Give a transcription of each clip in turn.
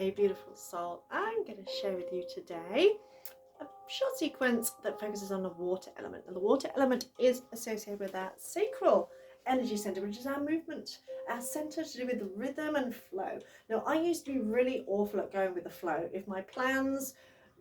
Hey beautiful soul, I'm going to share with you today a short sequence that focuses on the water element. And the water element is associated with our sacral energy center, which is our movement, our center to do with rhythm and flow. Now, I used to be really awful at going with the flow. If my plans,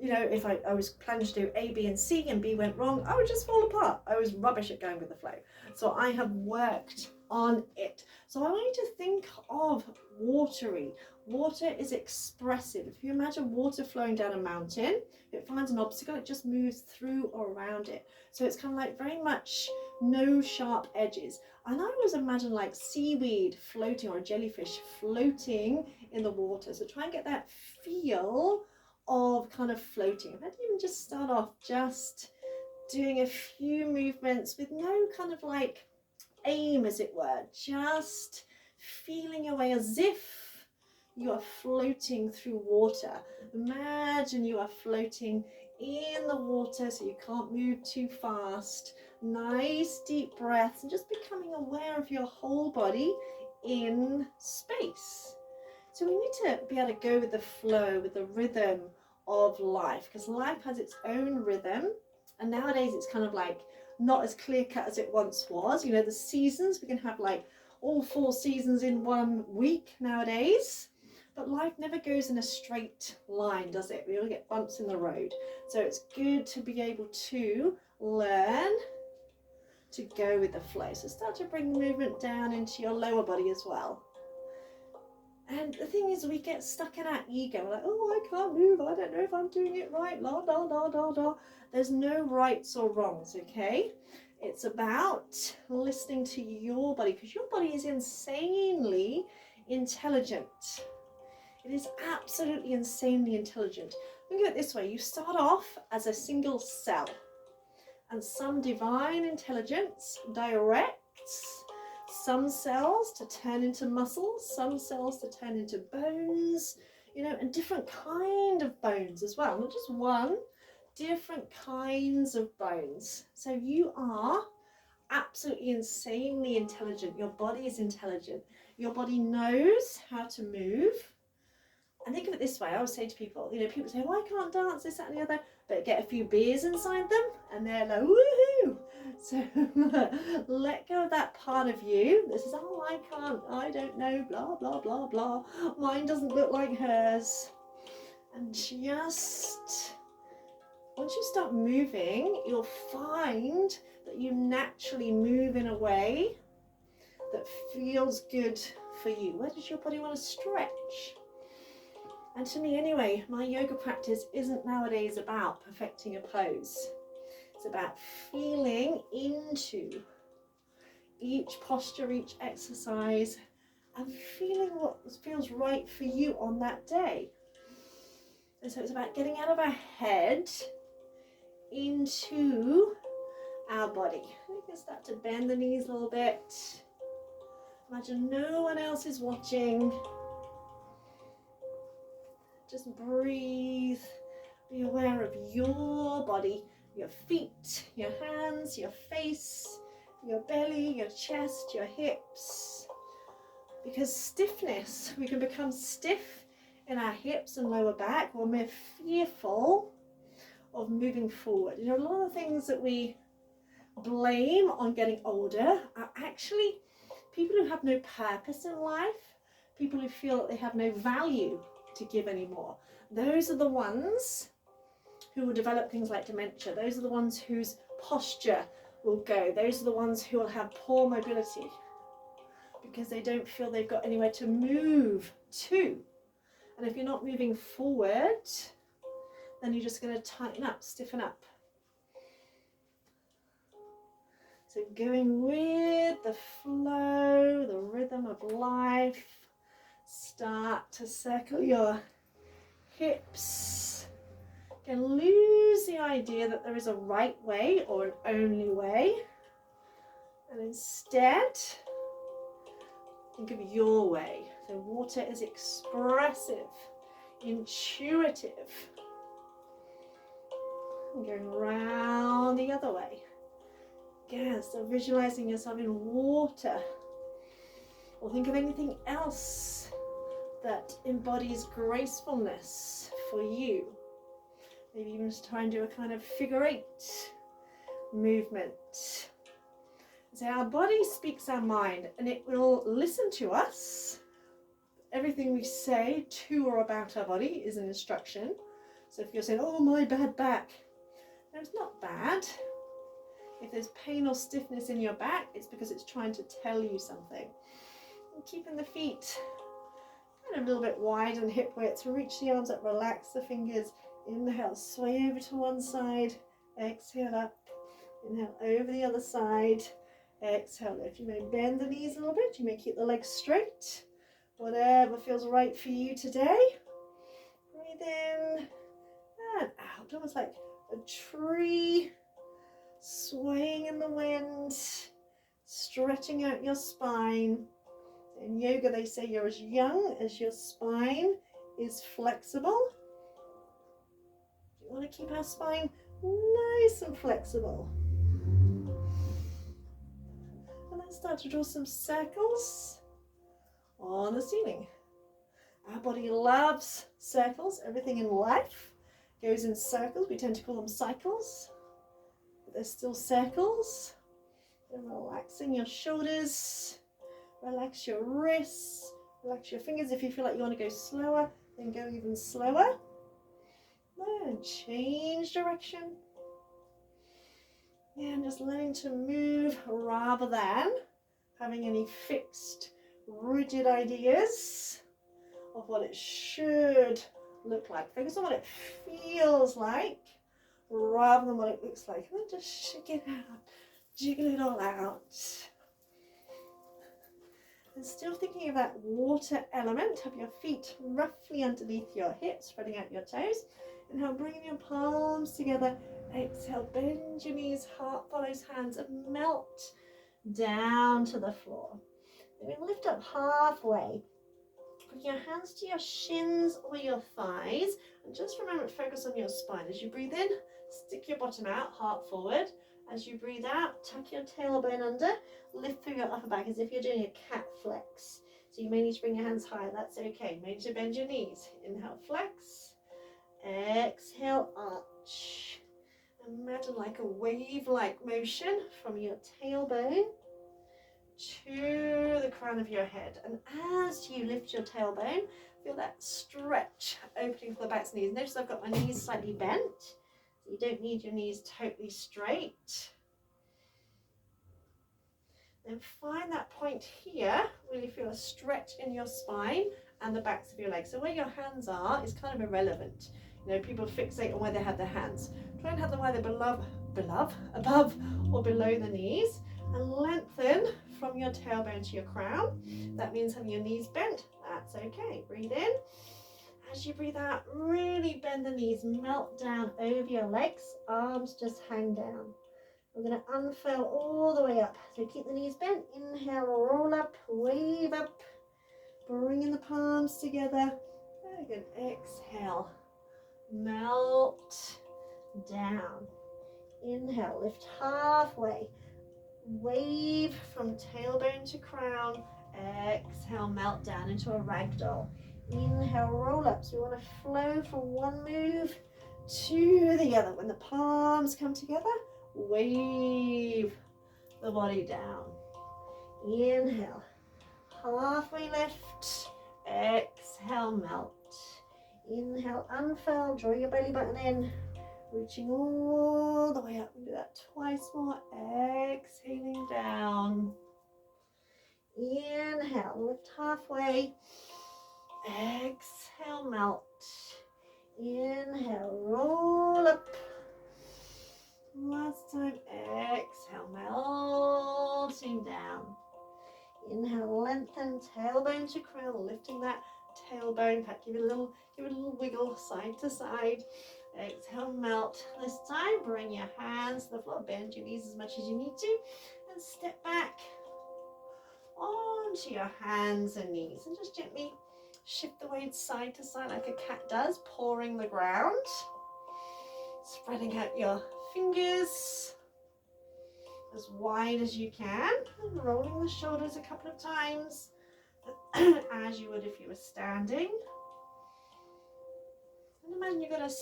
if I was planning to do A, B, and C, and B went wrong, I would just fall apart. I was rubbish at going with the flow. So I have worked on it. So I want you to think of watery. Water is expressive. If you imagine water flowing down a mountain, if it finds an obstacle, it just moves through or around it. So it's kind of like very much no sharp edges. And I always imagine like seaweed floating or a jellyfish floating in the water. So try and get that feel of kind of floating. Maybe even just start off just doing a few movements with no kind of like aim, as it were, just feeling your way as if you are floating through water. Imagine you are floating in the water so you can't move too fast. Nice deep breaths and just becoming aware of your whole body in space. So we need to be able to go with the flow, with the rhythm of life, because life has its own rhythm, and nowadays it's kind of like not as clear cut as it once was. You know, the seasons, we can have like all 4 seasons in 1 week nowadays. But life never goes in a straight line, does it? We all get bumps in the road. So it's good to be able to learn to go with the flow. So start to bring movement down into your lower body as well. And the thing is, we get stuck in our ego. We're like, oh, I can't move. I don't know if I'm doing it right. La, la, la, la, la. There's no rights or wrongs, okay? It's about listening to your body, because your body is insanely intelligent. It is absolutely insanely intelligent. Think of it this way. You start off as a single cell, and some divine intelligence directs some cells to turn into muscles, some cells to turn into bones, and different kind of bones as well, not just one, different kinds of bones. So you are absolutely insanely intelligent. Your body is intelligent. Your body knows how to move. And think of it this way, I always say to people, people say, well, I can't dance, this, that, and the other, but get a few beers inside them, and they're like, woohoo! So let go of that part of you that says, oh, I can't, I don't know, blah, blah, blah, blah. Mine doesn't look like hers. And just, once you start moving, you'll find that you naturally move in a way that feels good for you. Where does your body want to stretch? And to me anyway, my yoga practice isn't nowadays about perfecting a pose. It's about feeling into each posture, each exercise, and feeling what feels right for you on that day. And so it's about getting out of our head into our body. We can start to bend the knees a little bit. Imagine no one else is watching. Just breathe, be aware of your body, your feet, your hands, your face, your belly, your chest, your hips. Because stiffness, we can become stiff in our hips and lower back when we're fearful of moving forward. A lot of the things that we blame on getting older are actually people who have no purpose in life, people who feel that they have no value to give anymore. Those are the ones who will develop things like dementia. Those are the ones whose posture will go. Those are the ones who will have poor mobility because they don't feel they've got anywhere to move to. And if you're not moving forward, then you're just going to tighten up, stiffen up. So going with the flow, the rhythm of life. Start to circle your hips. Again, lose the idea that there is a right way or an only way. And instead, think of your way. So water is expressive, intuitive. And going round the other way. Again, so visualizing yourself in water. Or think of anything else that embodies gracefulness for you. Maybe even just try and do a kind of figure 8 movement. So our body speaks our mind, and it will listen to us. Everything we say to or about our body is an instruction. So if you're saying, oh, my bad back, no, it's not bad. If there's pain or stiffness in your back, it's because it's trying to tell you something. And keeping the feet kind of a little bit wide and hip width. Reach the arms up, relax the fingers. Inhale, sway over to one side. Exhale up. Inhale over the other side. Exhale lift. You may bend the knees a little bit. You may keep the legs straight. Whatever feels right for you today. Breathe in and out. Almost like a tree swaying in the wind. Stretching out your spine. In yoga they say you're as young as your spine is flexible. We want to keep our spine nice and flexible. And then start to draw some circles on the ceiling. Our body loves circles. Everything in life goes in circles. We tend to call them cycles, but they're still circles. And relaxing your shoulders, relax your wrists, relax your fingers. If you feel like you want to go slower, then go even slower. And change direction. And just learning to move rather than having any fixed, rigid ideas of what it should look like. Focus on what it feels like rather than what it looks like. And then just shake it out, jiggle it all out. And still thinking of that water element, have your feet roughly underneath your hips, spreading out your toes. Inhale, bring your palms together. Exhale, bend your knees, heart follows hands, and melt down to the floor. Then we lift up halfway. Bring your hands to your shins or your thighs. And just for a moment, focus on your spine. As you breathe in, stick your bottom out, heart forward. As you breathe out, tuck your tailbone under, lift through your upper back as if you're doing a cat flex. So you may need to bring your hands higher, that's okay. You may need to bend your knees. Inhale, flex. Exhale, arch. Imagine like a wave-like motion from your tailbone to the crown of your head. And as you lift your tailbone, feel that stretch opening for the back knees. Notice I've got my knees slightly bent. So you don't need your knees totally straight. Then find that point here, where you feel a stretch in your spine and the backs of your legs. So where your hands are is kind of irrelevant. You know, people fixate on where they have their hands. Try and have them either above or below the knees, and lengthen from your tailbone to your crown. That means having your knees bent. That's okay. Breathe in. As you breathe out, really bend the knees, melt down over your legs, arms just hang down. We're going to unfurl all the way up. So keep the knees bent. Inhale, roll up, wave up, bringing the palms together. Very good. Exhale. Melt down. Inhale, lift halfway. Wave from tailbone to crown. Exhale, melt down into a ragdoll. Inhale, roll up. So we want to flow from one move to the other. When the palms come together, wave the body down. Inhale, halfway lift. Exhale, melt. Inhale, unfurl, draw your belly button in, reaching all the way up. Do that twice more. Exhaling down. Inhale, lift halfway. Exhale, melt. Inhale, roll up. Last time. Exhale, melting down. Inhale, lengthen, tailbone to crown, lifting that tailbone. In fact, give it a little wiggle side to side. Exhale, melt. This time, bring your hands to the floor, bend your knees as much as you need to, and step back onto your hands and knees, and just gently shift the weight side to side like a cat does, pawing the ground. Spreading out your fingers as wide as you can, and rolling the shoulders a couple of times. as you would if you were standing. And imagine you've got a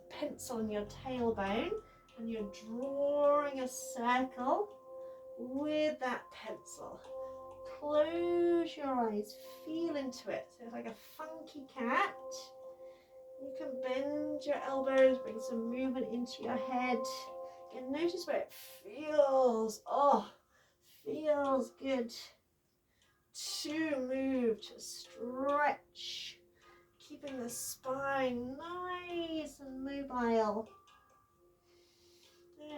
pencil in your tailbone and you're drawing a circle with that pencil. Close your eyes, feel into it. So it's like a funky cat. You can bend your elbows, bring some movement into your head. And notice where it feels. Oh, feels good to move, to stretch. Keeping the spine nice and mobile.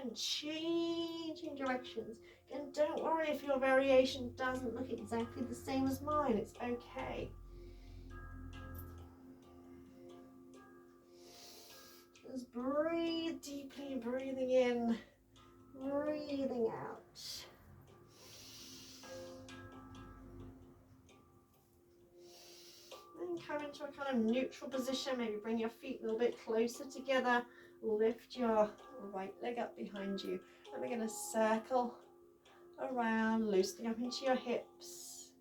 And changing directions. And don't worry if your variation doesn't look exactly the same as mine. It's okay. Just breathe deeply, breathing in, breathing out. Then come into a kind of neutral position. Maybe bring your feet a little bit closer together. Lift your right leg up behind you. And we're going to circle around, loosening up into your hips.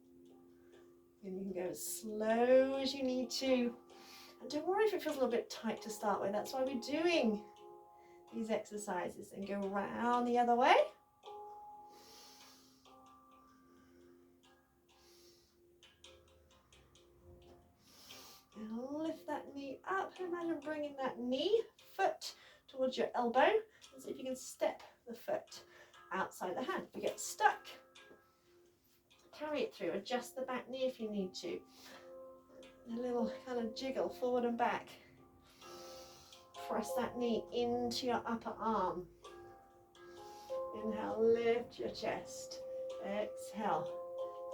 And you can go as slow as you need to. And don't worry if it feels a little bit tight to start with. That's why we're doing these exercises. And go round the other way. And lift that knee up. Imagine bringing that knee, foot towards your elbow. And see if you can step the foot outside the hand. If you get stuck, carry it through. Adjust the back knee if you need to. A little kind of jiggle forward and back. Press that knee into your upper arm. Inhale, lift your chest. Exhale,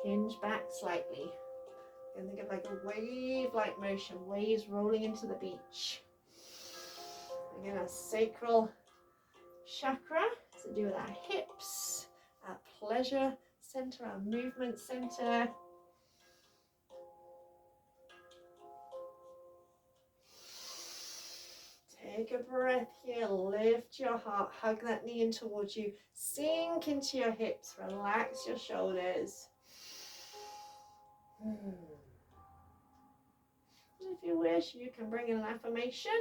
hinge back slightly. And think of like a wave-like motion, waves rolling into the beach. Again, our sacral chakra to do with our hips, our pleasure center, our movement center. Take a breath here, lift your heart, hug that knee in towards you, sink into your hips, relax your shoulders. If you wish, you can bring in an affirmation.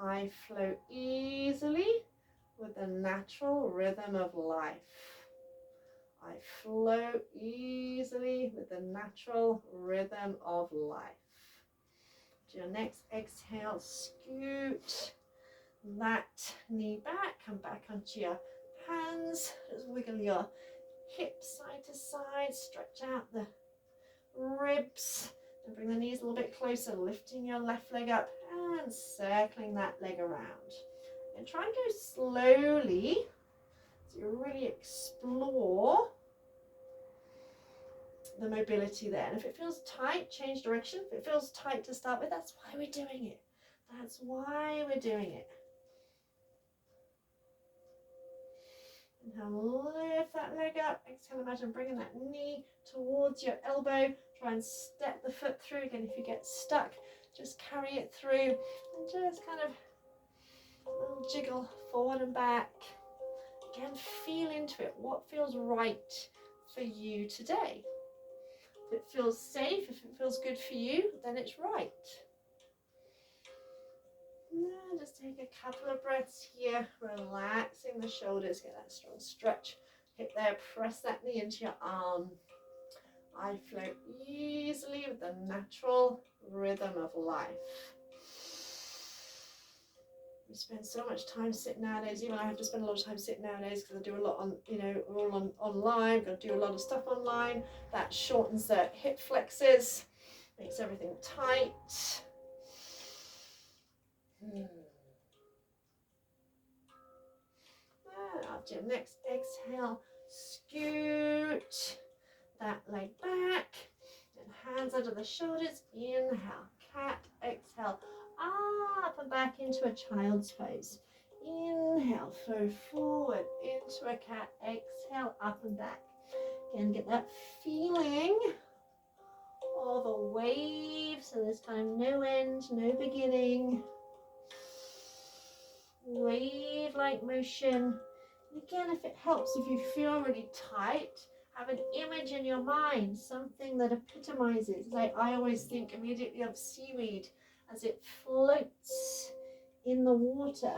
I flow easily with the natural rhythm of life. I flow easily with the natural rhythm of life. To your next exhale, scoot that knee back, come back onto your hands, just wiggle your hips side to side, stretch out the ribs, and bring the knees a little bit closer, lifting your left leg up and circling that leg around. And try and go slowly so you really explore the mobility there. And if it feels tight, change direction. If it feels tight to start with, that's why we're doing it. That's why we're doing it. Inhale, lift that leg up. Exhale, imagine bringing that knee towards your elbow. Try and step the foot through. Again, if you get stuck, just carry it through and just kind of a little jiggle forward and back. Again, feel into it. What feels right for you today? If it feels safe, if it feels good for you, then it's right. Now just take a couple of breaths here, relaxing the shoulders, get that strong stretch. Hit there, press that knee into your arm. I flow easily with the natural rhythm of life. We spend so much time sitting nowadays. Even I have to spend a lot of time sitting nowadays because I do a lot on, we're all online. I've got to do a lot of stuff online. That shortens the hip flexors, makes everything tight. After your next exhale, scoot that leg back and hands under the shoulders. Inhale, cat, exhale, up and back into a child's pose. Inhale, flow forward into a cat, exhale, up and back. Again, get that feeling of a wave, so there's kind of no end, no beginning. Wave-like motion. And again, if it helps, if you feel really tight, have an image in your mind, something that epitomizes. Like I always think immediately of seaweed as it floats in the water.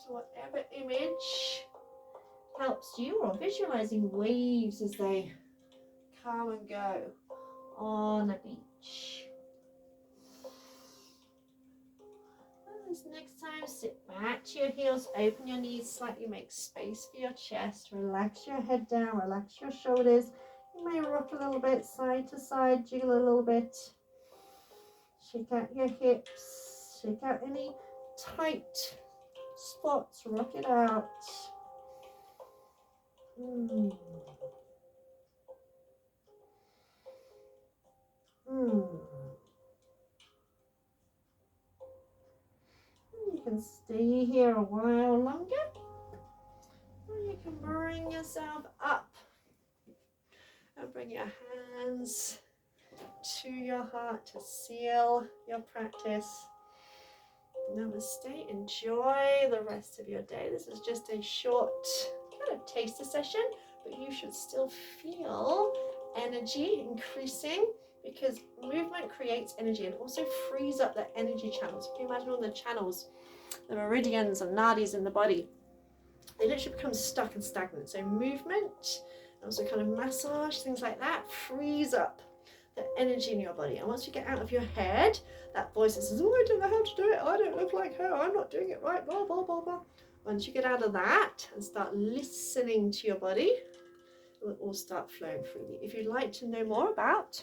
So whatever image helps you, or visualizing waves as they come and go on a beach. This next time, sit back to your heels, open your knees slightly, make space for your chest, relax your head down, relax your shoulders. You may rock a little bit side to side, jiggle a little bit. Shake out your hips, shake out any tight spots, rock it out. You can stay here a while longer, or you can bring yourself up and bring your hands to your heart to seal your practice. Namaste. Enjoy the rest of your day. This is just a short kind of taster session, but you should still feel energy increasing, because movement creates energy and also frees up the energy channels. If you imagine all the channels, the meridians and nadis in the body, they literally become stuck and stagnant. So movement, and also kind of massage, things like that, frees up the energy in your body. And once you get out of your head, that voice that says, oh, I don't know how to do it, I don't look like her, I'm not doing it right, blah, blah, blah, blah. Once you get out of that and start listening to your body, it will all start flowing freely. If you'd like to know more about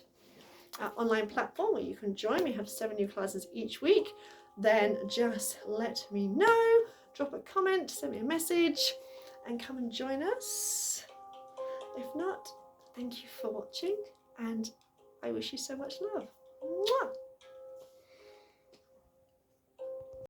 our online platform where you can join, we have 7 new classes each week, then just let me know, drop a comment, send me a message, and come and join us. If not, thank you for watching, and I wish you so much love. Mwah!